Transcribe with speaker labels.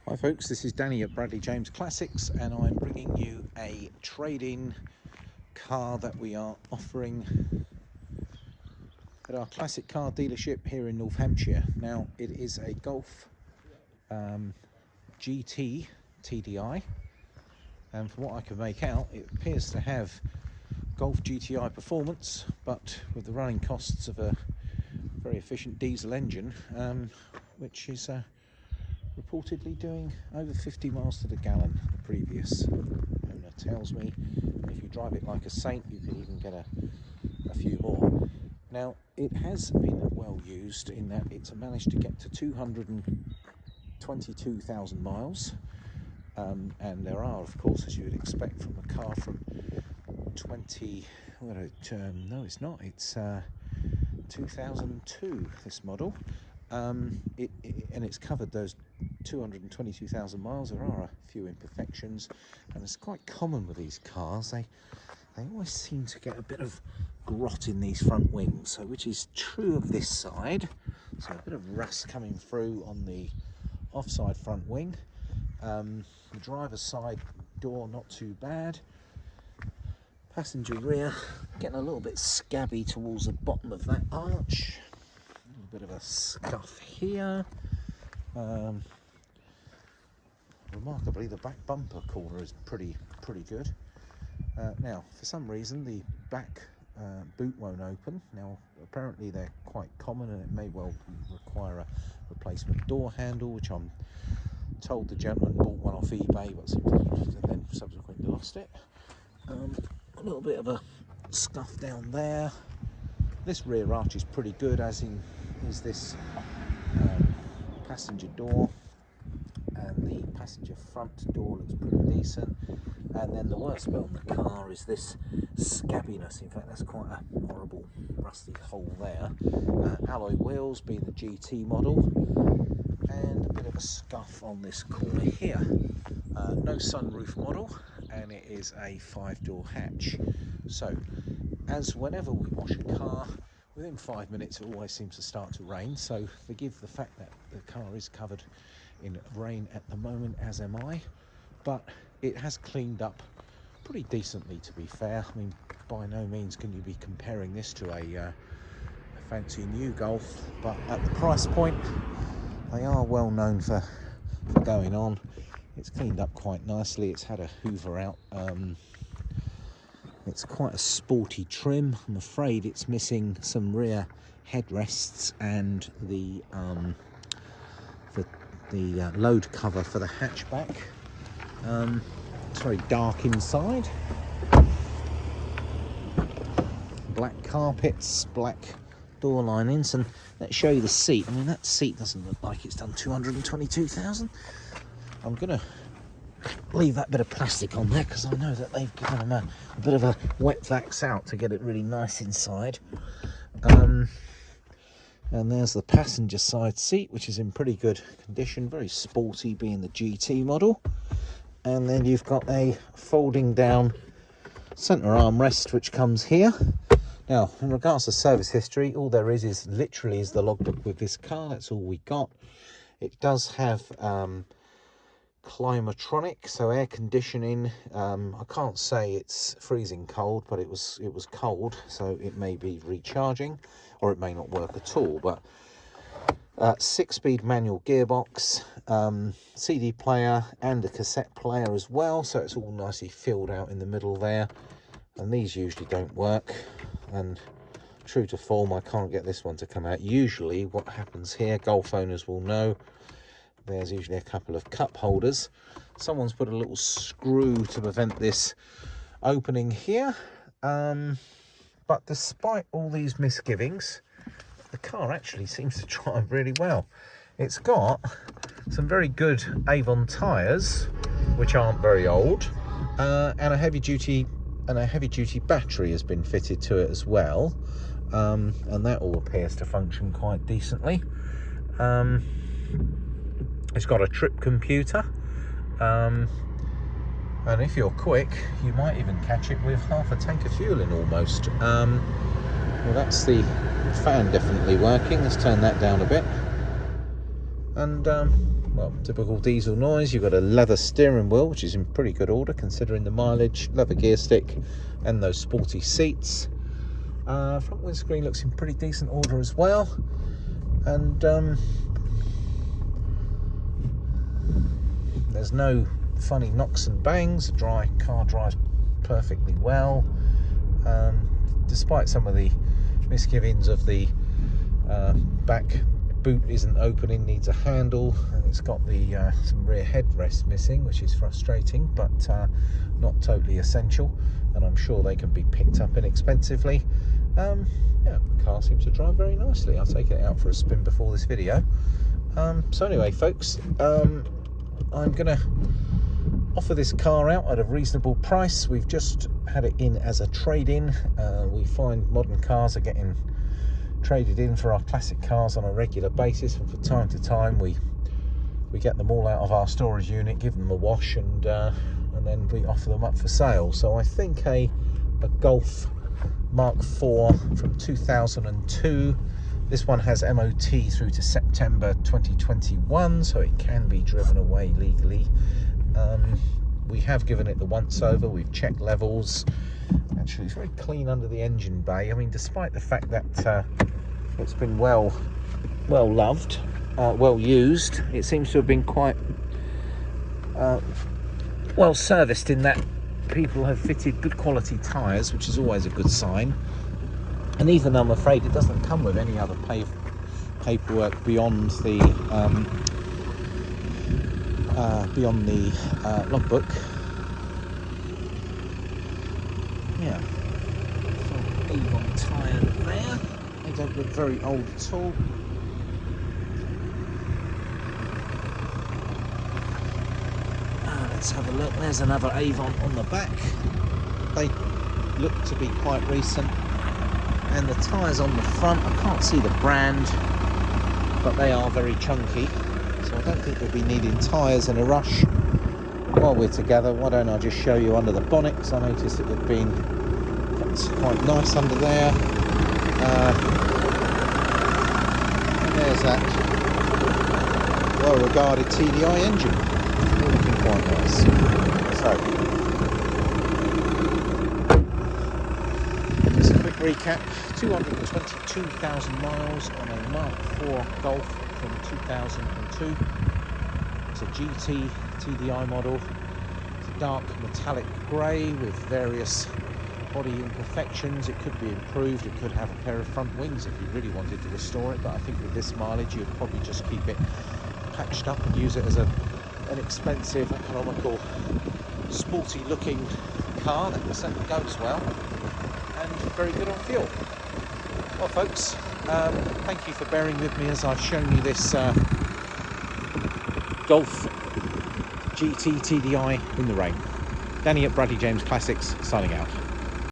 Speaker 1: Hi folks, this is Danny at Bradley James Classics, and I'm bringing you a trade-in car that we are offering at our classic car dealership here in North Hampshire. Now, it is a Golf GT TDI, and from what I can make out, it appears to have Golf GTI performance, but with the running costs of a very efficient diesel engine, which is reportedly doing over 50 miles to the gallon. The previous owner tells me, and if you drive it like a saint, you could even get a few more. Now, it has been well used in that it's managed to get to 222,000 miles, and there are, of course, as you would expect from a car from 20, no it's not, it's 2002, this model. And it's covered those 222,000 miles. There are a few imperfections, and it's quite common with these cars. They always seem to get a bit of grot in these front wings, so which is true of this side. So a bit of rust coming through on the offside front wing. The driver's side door not too bad. Passenger rear getting a little bit scabby towards the bottom of that arch. A little bit of a scuff here. Remarkably, the back bumper corner is pretty good. Now, for some reason, the back boot won't open. Now, apparently they're quite common, and it may well require a replacement door handle, which I'm told the gentleman bought one off eBay, but and then subsequently lost it. A little bit of a scuff down there. This rear arch is pretty good, as is this passenger door, and the passenger front door looks pretty decent. And then the worst bit on the car is this scabbiness. In fact, that's quite a horrible rusty hole there. Alloy wheels, being the GT model, and a bit of a scuff on this corner here. No sunroof model, and it is a 5-door hatch. So, as whenever we wash a car, within 5 minutes it always seems to start to rain. So forgive the fact that the car is covered in rain at the moment, as am I, but it has cleaned up pretty decently, to be fair. I mean, by no means can you be comparing this to a fancy new Golf, but at the price point, they are well known for going on. It's cleaned up quite nicely. It's had a hoover out. It's quite a sporty trim. I'm afraid it's missing some rear headrests and the load cover for the hatchback. It's very dark inside. Black carpets, black door linings, and let's show you the seat. I mean, that seat doesn't look like it's done 222,000. I'm gonna leave that bit of plastic on there because I know that they've given them a bit of a wet vax out to get it really nice inside. And there's the passenger side seat, which is in pretty good condition, very sporty, being the GT model. And then you've got a folding down centre armrest, which comes here. Now, in regards to service history, all there is literally the logbook with this car. That's all we got. It does have climatronic, so air conditioning. I can't say it's freezing cold, but it was cold, so it may be recharging, or it may not work at all. But 6-speed manual gearbox, CD player, and a cassette player as well, so it's all nicely filled out in the middle there. And these usually don't work, and true to form, I can't get this one to come out. Usually what happens here, Golf owners will know, there's usually a couple of cup holders. Someone's put a little screw to prevent this opening here, but despite all these misgivings, the car actually seems to drive really well. It's got some very good Avon tyres, which aren't very old, and a heavy duty battery has been fitted to it as well, and that all appears to function quite decently. It's got a trip computer, and if you're quick, you might even catch it with half a tank of fuel in almost. Well, that's the fan definitely working. Let's turn that down a bit. And well, typical diesel noise. You've got a leather steering wheel, which is in pretty good order considering the mileage, leather gear stick, and those sporty seats. Front windscreen looks in pretty decent order as well, and there's no funny knocks and bangs. The car drives perfectly well, despite some of the misgivings of the back boot isn't opening, needs a handle, and it's got the some rear headrest missing, which is frustrating, but not totally essential, and I'm sure they can be picked up inexpensively. Yeah, the car seems to drive very nicely. I'll take it out for a spin before this video. So anyway, folks, I'm gonna offer this car out at a reasonable price. We've just had it in as a trade-in. We find modern cars are getting traded in for our classic cars on a regular basis, and for time to time we get them all out of our storage unit, give them a wash, and then we offer them up for sale. So I think a Golf Mark IV from 2002. This one has MOT through to September 2021, so it can be driven away legally. We have given it the once over. We've checked levels. Actually, it's very clean under the engine bay. I mean, despite the fact that it's been well loved, well used, it seems to have been quite well serviced, in that people have fitted good quality tyres, which is always a good sign. And even, I'm afraid, it doesn't come with any other paperwork beyond the logbook. Yeah, Avon tyre there. They don't look very old at all. Let's have a look. There's another Avon on the back. They look to be quite recent. And the tyres on the front, I can't see the brand, but they are very chunky. So I don't think we'll be needing tyres in a rush. While we're together, why don't I just show you under the bonnet, because I noticed it had been quite nice under there. And there's that well-regarded TDI engine. Looking quite nice. So, just a quick recap. 222,000 miles on a Mark IV Golf from 2002. It's a GT TDI model. It's a dark metallic grey with various body imperfections. It could be improved. It could have a pair of front wings if you really wanted to restore it, but I think with this mileage you'd probably just keep it patched up and use it as an expensive, economical, sporty looking car that certainly goes well and very good on fuel. Well folks, thank you for bearing with me as I've shown you this Golf GT TDI in the rain. Danny at Bradley James Classics, signing out.